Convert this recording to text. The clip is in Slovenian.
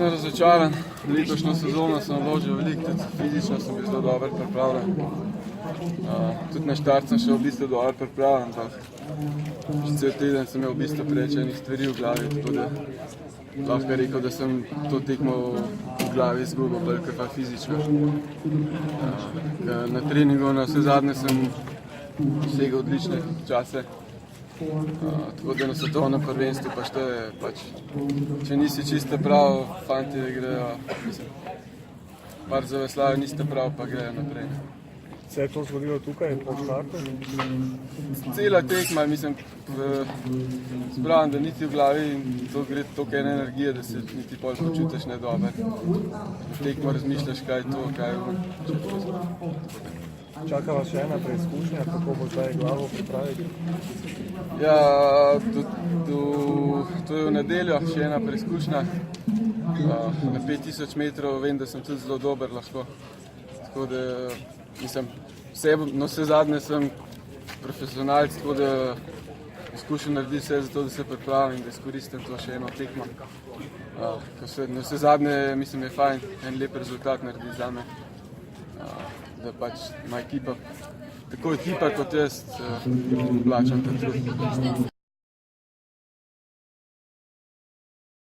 Sem razočaran, letošnjo sezono sem vložil veliko, tudi fizično sem bil zelo dobro pripravljen. Tudi na štart sem šel v bistvu dobro pripravljen, ampak cel teden sem imel v bistvu preveč enih stvari v glavi, tako da lahko rekel, da sem to tekmo v glavi izgubil, bolj kot pa fizično. Na treningu na vse zadnje sem dosegel odlične čase. Tako da na svetovnem prvenstvu pa šteje, če nisi čisto prav, fanti grejo, par zaveslajo, niste prav, pa grejo naprej. Se je to zgodilo tukaj, po štartu? Cela tekma, spravim, da niti v glavi to gre toliko ene energije, da se niti pol počutiš nedober. V tekmo razmišljaš, kaj je to, kaj je Čaka vas še ena preizkušnja, kako bo zdaj glavo pripraviti? Ja, to je v nedeljo, še ena preizkušnja. Na 5000 metrov vem, da sem tudi zelo dober lahko. Tako da, vse zadnje sem profesionalc, tako da poskušam narediti vse za to, da se pripravim in da izkoristim to še eno tekmo. Na vse zadnje, mislim, je fajn, en lep rezultat naredi zame. Da ima ekipa, tako ekipa kot jaz, plačam ta trud.